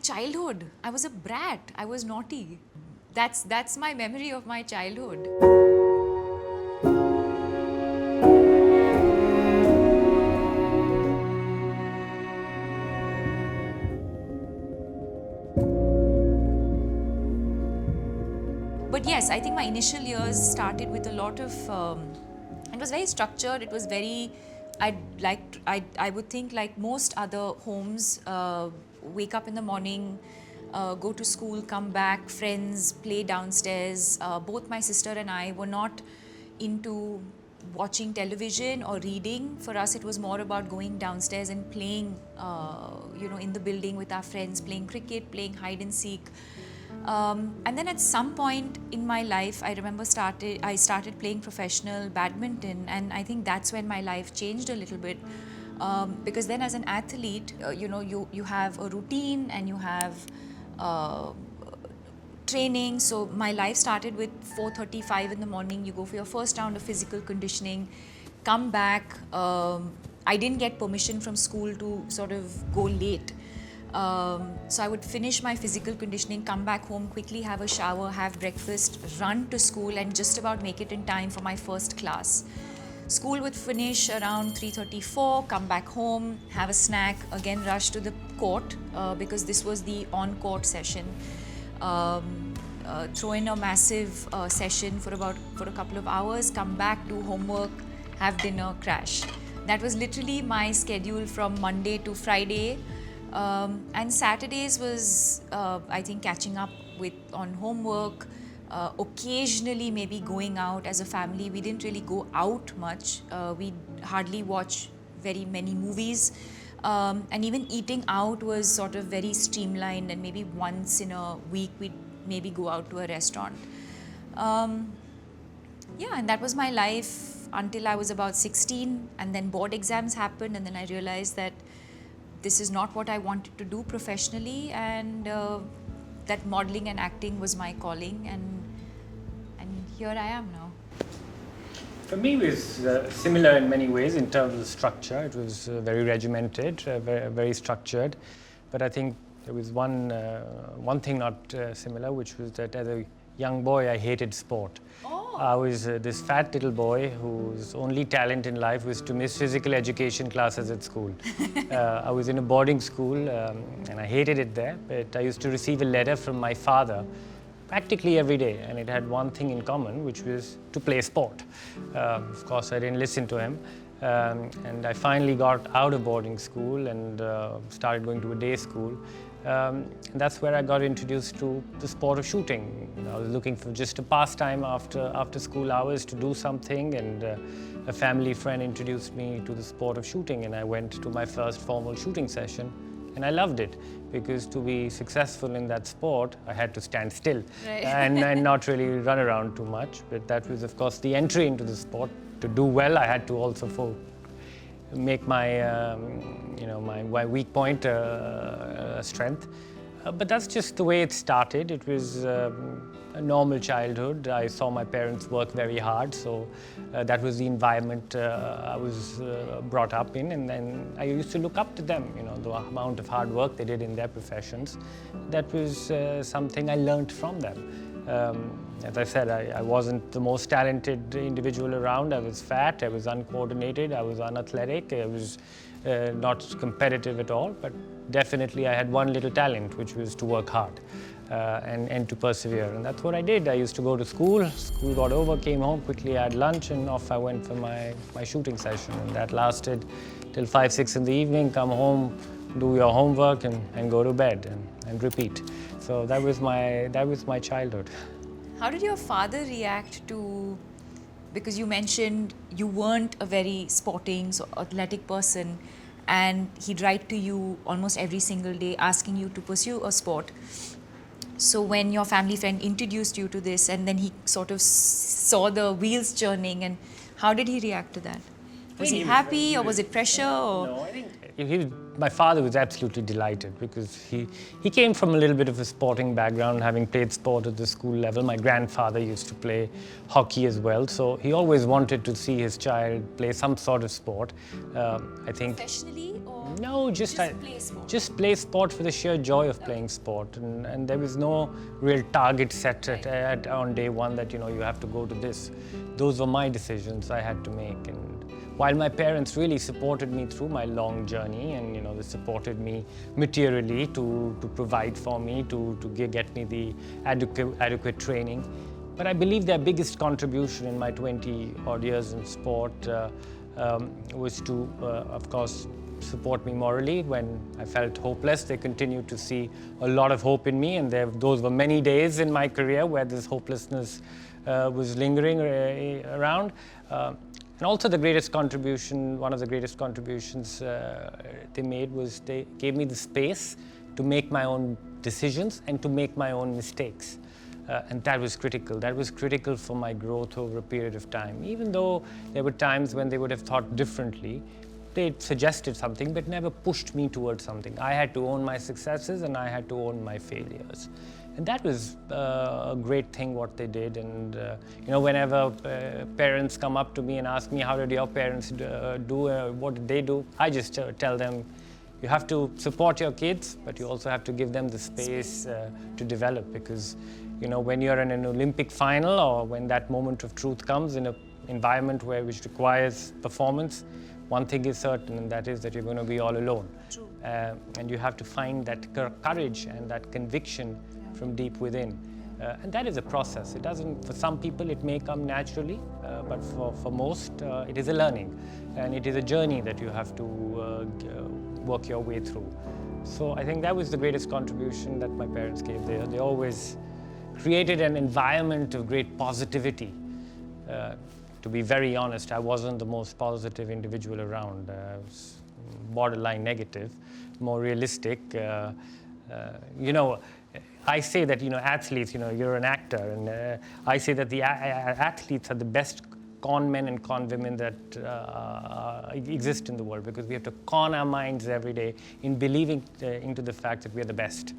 childhood. I was a brat. I was naughty. That's my memory of my childhood. But yes, I think my initial years started with a lot of. It was very structured. It was very. I would think like most other homes, wake up in the morning, go to school, come back, friends, play downstairs. Both my sister and I were not into watching television or reading. For us, it was more about going downstairs and playing, in the building with our friends, playing cricket, playing hide and seek. And then at some point in my life, I remember I started playing professional badminton, and I think that's when my life changed a little bit. Because then as an athlete, you have a routine and you have training. So my life started with 4:35 in the morning. You go for your first round of physical conditioning, come back. I didn't get permission from school to sort of go late. So I would finish my physical conditioning, come back home, quickly have a shower, have breakfast, run to school and just about make it in time for my first class. School would finish around 3:34, come back home, have a snack, again rush to the court because this was the on-court session. Throw in a massive session for a couple of hours, come back, do homework, have dinner, crash. That was literally my schedule from Monday to Friday. And Saturdays was, I think, catching up on homework, occasionally maybe going out as a family. We didn't really go out much. We hardly watch very many movies. And even eating out was sort of very streamlined, and maybe once in a week we'd maybe go out to a restaurant. And that was my life until I was about 16, and then board exams happened, and then I realized that this is not what I wanted to do professionally, and that modeling and acting was my calling, and here I am now. For me, it was similar in many ways in terms of structure. It was very regimented, very structured. But I think there was one thing not similar, which was that as a young boy, I hated sport. I was this fat little boy whose only talent in life was to miss physical education classes at school. I was in a boarding school and I hated it there, but I used to receive a letter from my father practically every day, and it had one thing in common, which was to play sport. Of course, I didn't listen to him. And I finally got out of boarding school and started going to a day school. And that's where I got introduced to the sport of shooting. I was looking for just a pastime after school hours to do something, and a family friend introduced me to the sport of shooting, and I went to my first formal shooting session, and I loved it, because to be successful in that sport, I had to stand still. Right. and not really run around too much. But that was, of course, the entry into the sport. To do well, I had to also make my my weak point a strength. But that's just the way it started. It was a normal childhood. I saw my parents work very hard, so that was the environment I was brought up in, and then I used to look up to them, the amount of hard work they did in their professions. That was something I learned from them. As I said, I wasn't the most talented individual around. I was fat, I was uncoordinated, I was unathletic, I was not competitive at all, but definitely I had one little talent, which was to work hard and to persevere. And that's what I did. I used to go to school got over, came home, quickly had lunch, and off I went for my shooting session. And that lasted till 5, 6 in the evening, come home, do your homework and go to bed and repeat. So that was my childhood. How did your father react to, because you mentioned you weren't a very sporting, so athletic person, and he'd write to you almost every single day asking you to pursue a sport. So when your family friend introduced you to this, and then he sort of saw the wheels churning, and how did he react to that? Was he happy, or was it pressure? Or? No, I think he was my father was absolutely delighted because he came from a little bit of a sporting background, having played sport at the school level. My grandfather used to play hockey as well, so he always wanted to see his child play some sort of sport. I think Professionally or no, just play sport? just play sport for the sheer joy of playing sport, and there was no real target set on day one that you have to go to this. Those were my decisions I had to make, and while my parents really supported me through my long journey, and they supported me materially to provide for me, to get me the adequate training. But I believe their biggest contribution in my 20 odd years in sport was to, of course, support me morally when I felt hopeless. They continued to see a lot of hope in me, and those were many days in my career where this hopelessness was lingering around. And also the greatest contribution, one of the greatest contributions they made was they gave me the space to make my own decisions and to make my own mistakes. And that was critical. That was critical for my growth over a period of time. Even though there were times when they would have thought differently, they suggested something but never pushed me towards something. I had to own my successes and I had to own my failures. And that was a great thing what they did. And whenever parents come up to me and ask me, how did your parents do, what did they do? I just tell them, you have to support your kids, but you also have to give them the space to develop, because when you're in an Olympic final, or when that moment of truth comes in an environment which requires performance, one thing is certain, and that is that you're going to be all alone. True. And you have to find that courage and that conviction from deep within. And that is a process. It doesn't, for some people it may come naturally, but for most it is a learning, and it is a journey that you have to work your way through. So I think that was the greatest contribution that my parents gave. They always created an environment of great positivity. To be very honest, I wasn't the most positive individual around. I was borderline negative, more realistic. I say that athletes, you're an actor, and I say that the athletes are the best con men and con women that exist in the world, because we have to con our minds every day in believing into the fact that we are the best.